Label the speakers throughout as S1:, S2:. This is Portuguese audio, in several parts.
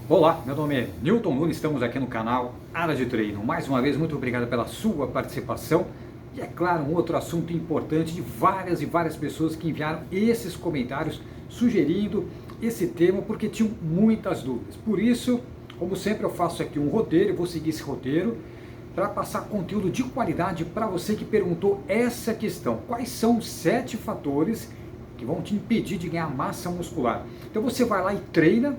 S1: Olá, meu nome é Newton Nunes, estamos aqui no canal Área de Treino. Mais uma vez, muito obrigado pela sua participação. E é claro, um outro assunto importante de várias e várias pessoas que enviaram esses comentários sugerindo esse tema porque tinham muitas dúvidas. Por isso, como sempre, eu faço aqui um roteiro, eu vou seguir esse roteiro para passar conteúdo de qualidade para você que perguntou essa questão. Quais são os 7 fatores que vão te impedir de ganhar massa muscular? Então você vai lá e treina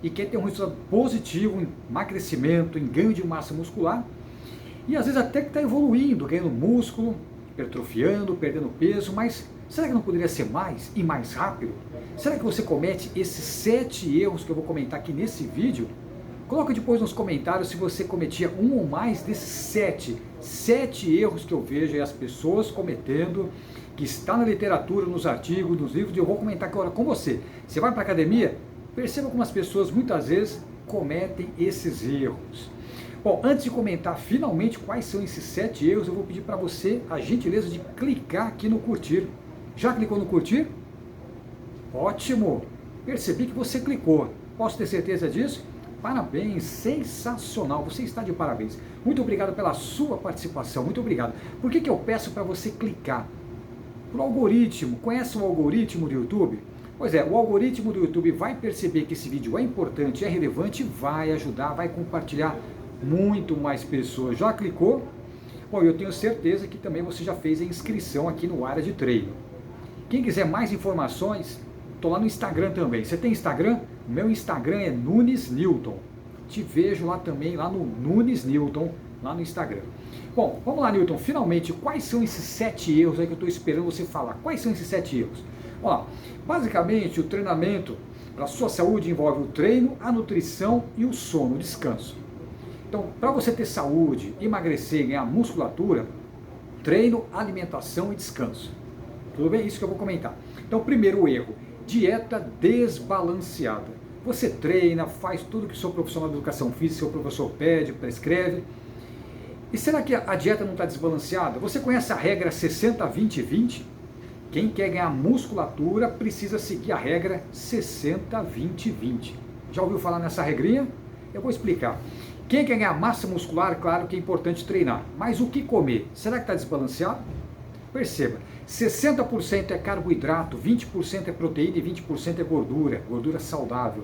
S1: e quer ter um resultado positivo em emagrecimento, em ganho de massa muscular, e às vezes até que está evoluindo, ganhando músculo, hipertrofiando, perdendo peso, mas será que não poderia ser mais e mais rápido? Será que você comete esses 7 erros que eu vou comentar aqui nesse vídeo? Coloca depois nos comentários se você cometia um ou mais desses 7 erros que eu vejo aí as pessoas cometendo, que está na literatura, nos artigos, nos livros, e eu vou comentar agora com você. Você vai para a academia? Perceba como as pessoas muitas vezes cometem esses erros. Bom, antes de comentar finalmente quais são esses 7 erros, eu vou pedir para você a gentileza de clicar aqui no curtir. Já clicou no curtir? Ótimo! Percebi que você clicou. Posso ter certeza disso? Parabéns, sensacional, você está de parabéns. Muito obrigado pela sua participação, muito obrigado. Por que eu peço para você clicar? Por algoritmo, conhece o algoritmo do YouTube? Pois é, o algoritmo do YouTube vai perceber que esse vídeo é importante, é relevante, vai ajudar, vai compartilhar muito mais pessoas. Já clicou? Bom, eu tenho certeza que também você já fez a inscrição aqui no Área de Treino. Quem quiser mais informações, estou lá no Instagram também. Você tem Instagram? O meu Instagram é Nunes Newton. Te vejo lá também, lá no Nunes Newton, lá no Instagram. Bom, vamos lá, Newton, finalmente, quais são esses 7 erros aí que eu estou esperando você falar? Quais são esses 7 erros? Ó, basicamente, o treinamento para a sua saúde envolve o treino, a nutrição e o sono, o descanso. Então, para você ter saúde, emagrecer e ganhar musculatura, treino, alimentação e descanso. Tudo bem? Isso que eu vou comentar. Então, primeiro erro, dieta desbalanceada. Você treina, faz tudo que o seu profissional de educação física, seu professor pede, prescreve. E será que a dieta não está desbalanceada? Você conhece a regra 60-20-20? Quem quer ganhar musculatura precisa seguir a regra 60-20-20. Já ouviu falar nessa regrinha? Eu vou explicar. Quem quer ganhar massa muscular, claro que é importante treinar. Mas o que comer? Será que está desbalanceado? Perceba, 60% é carboidrato, 20% é proteína e 20% é gordura, gordura saudável.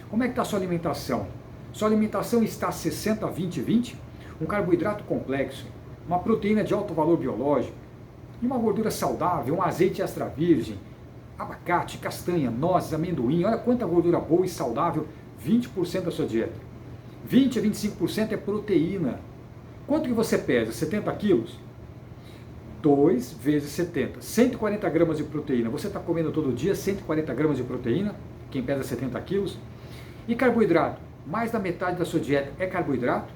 S1: Como é que está a sua alimentação? Sua alimentação está 60-20-20? Um carboidrato complexo, uma proteína de alto valor biológico, e uma gordura saudável, um azeite extra virgem, abacate, castanha, nozes, amendoim, olha quanta gordura boa e saudável, 20% da sua dieta. 20 a 25% é proteína. Quanto que você pesa? 70 quilos? 2 vezes 70, 140 gramas de proteína. Você está comendo todo dia 140 gramas de proteína, quem pesa 70 quilos. E carboidrato? Mais da metade da sua dieta é carboidrato?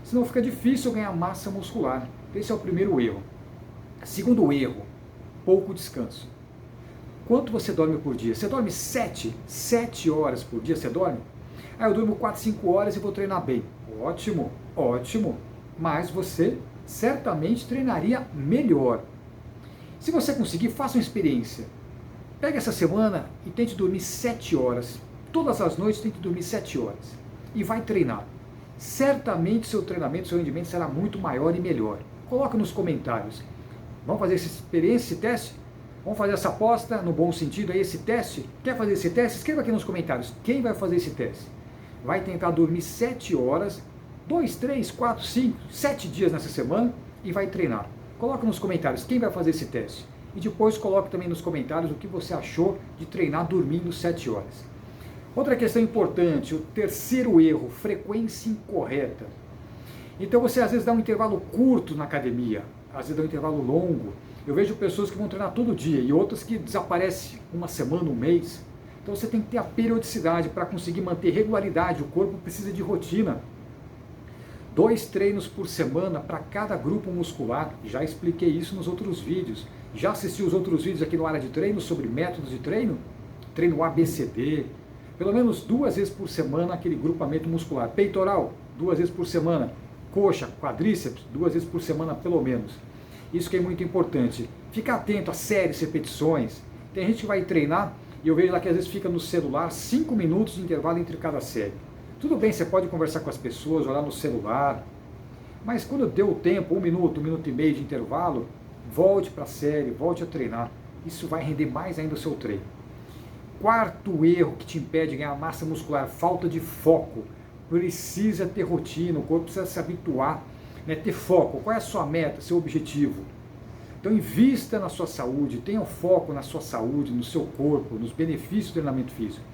S1: Senão fica difícil ganhar massa muscular. Esse é o primeiro erro. Segundo erro, pouco descanso. Quanto você dorme por dia? Você dorme 7 horas por dia? Você dorme? Eu durmo 4, 5 horas e vou treinar bem. Ótimo, ótimo. Mas você certamente treinaria melhor. Se você conseguir, faça uma experiência. Pega essa semana e tente dormir 7 horas. Todas as noites tente dormir 7 horas. E vai treinar. Certamente seu treinamento, seu rendimento será muito maior e melhor. Coloca nos comentários. Vamos fazer essa experiência, esse teste? Vamos fazer essa aposta no bom sentido, aí esse teste? Quer fazer esse teste? Escreva aqui nos comentários. Quem vai fazer esse teste? Vai tentar dormir 7 horas, 2, 3, 4, 5, 7 dias nessa semana e vai treinar. Coloca nos comentários quem vai fazer esse teste. E depois coloque também nos comentários o que você achou de treinar dormindo 7 horas. Outra questão importante, o terceiro erro, frequência incorreta. Então você às vezes dá um intervalo curto na academia, às vezes dá um intervalo longo. Eu vejo pessoas que vão treinar todo dia e outras que desaparecem uma semana, um mês. Então você tem que ter a periodicidade para conseguir manter regularidade, o corpo precisa de rotina. 2 treinos por semana para cada grupo muscular, já expliquei isso nos outros vídeos. Já assisti os outros vídeos aqui no Área de Treino sobre métodos de treino? Treino ABCD, pelo menos 2 vezes por semana aquele grupamento muscular. Peitoral, 2 vezes por semana. Coxa, quadríceps, 2 vezes por semana pelo menos. Isso que é muito importante. Ficar atento a séries, repetições. Tem gente que vai treinar e eu vejo lá que às vezes fica no celular 5 minutos de intervalo entre cada série. Tudo bem, você pode conversar com as pessoas, olhar no celular, mas quando deu o tempo, 1 minuto e meio de intervalo, volte para a série, volte a treinar. Isso vai render mais ainda o seu treino. Quarto erro que te impede de ganhar massa muscular, falta de foco. Precisa ter rotina, o corpo precisa se habituar, né? Ter foco. Qual é a sua meta, seu objetivo? Então invista na sua saúde, tenha foco na sua saúde, no seu corpo, nos benefícios do treinamento físico.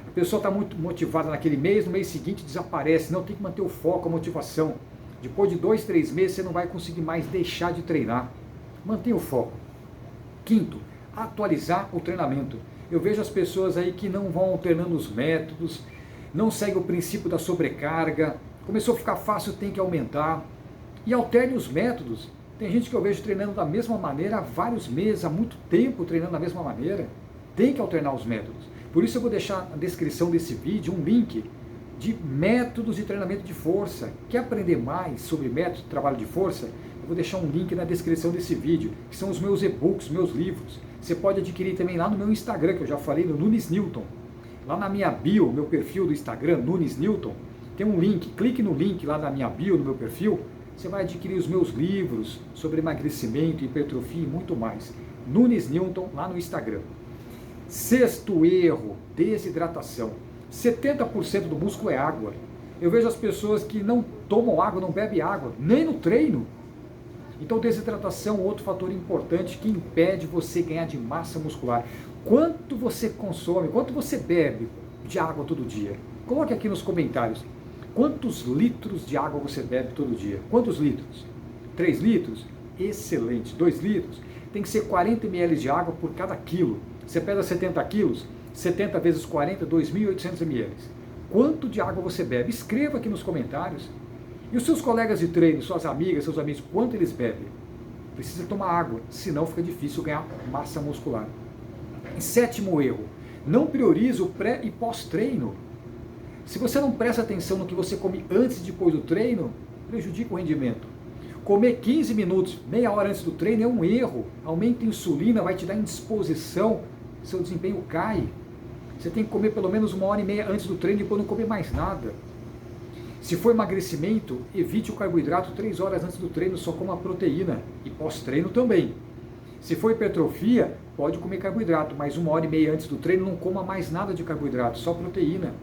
S1: A pessoa está muito motivada naquele mês, no mês seguinte desaparece. Não, tem que manter o foco, a motivação. Depois de 2, 3 meses você não vai conseguir mais deixar de treinar. Mantenha o foco. Quinto, atualizar o treinamento. Eu vejo as pessoas aí que não vão alternando os métodos, não seguem o princípio da sobrecarga, começou a ficar fácil, tem que aumentar. E alterne os métodos. Tem gente que eu vejo treinando da mesma maneira há vários meses, há muito tempo treinando da mesma maneira. Tem que alternar os métodos. Por isso eu vou deixar na descrição desse vídeo um link de métodos de treinamento de força. Quer aprender mais sobre métodos de trabalho de força? Eu vou deixar um link na descrição desse vídeo, que são os meus e-books, meus livros. Você pode adquirir também lá no meu Instagram, que eu já falei, no Nunes Newton. Lá na minha bio, meu perfil do Instagram, Nunes Newton, tem um link. Clique no link lá na minha bio, no meu perfil. Você vai adquirir os meus livros sobre emagrecimento, hipertrofia e muito mais. Nunes Newton, lá no Instagram. Sexto erro, desidratação. 70% do músculo é água. Eu vejo as pessoas que não tomam água, não bebem água, nem no treino. Então desidratação é outro fator importante que impede você ganhar de massa muscular. Quanto você consome, quanto você bebe de água todo dia? Coloque aqui nos comentários. Quantos litros de água você bebe todo dia? Quantos litros? 3 litros? Excelente. 2 litros? Tem que ser 40 ml de água por cada quilo. Você pesa 70 quilos, 70 vezes 40, 2.800 ml. Quanto de água você bebe? Escreva aqui nos comentários. E os seus colegas de treino, suas amigas, seus amigos, quanto eles bebem? Precisa tomar água, senão fica difícil ganhar massa muscular. E sétimo erro, não priorize o pré e pós-treino. Se você não presta atenção no que você come antes e depois do treino, prejudica o rendimento. Comer 15 minutos, meia hora antes do treino é um erro. Aumenta a insulina, vai te dar indisposição, seu desempenho cai. Você tem que comer pelo menos 1h30 antes do treino e depois não comer mais nada. Se for emagrecimento, evite o carboidrato 3 horas antes do treino, só coma proteína e pós-treino também. Se for hipertrofia, pode comer carboidrato, mas 1h30 antes do treino não coma mais nada de carboidrato, só proteína.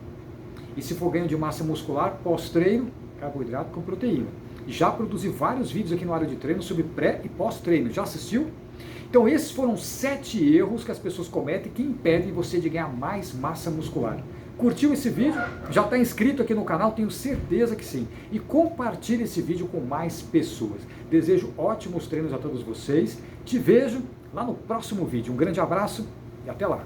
S1: E se for ganho de massa muscular, pós-treino, carboidrato com proteína. Já produzi vários vídeos aqui no Área de Treino sobre pré e pós-treino. Já assistiu? Então esses foram 7 erros que as pessoas cometem que impedem você de ganhar mais massa muscular. Curtiu esse vídeo? Já está inscrito aqui no canal? Tenho certeza que sim. E compartilhe esse vídeo com mais pessoas. Desejo ótimos treinos a todos vocês. Te vejo lá no próximo vídeo. Um grande abraço e até lá.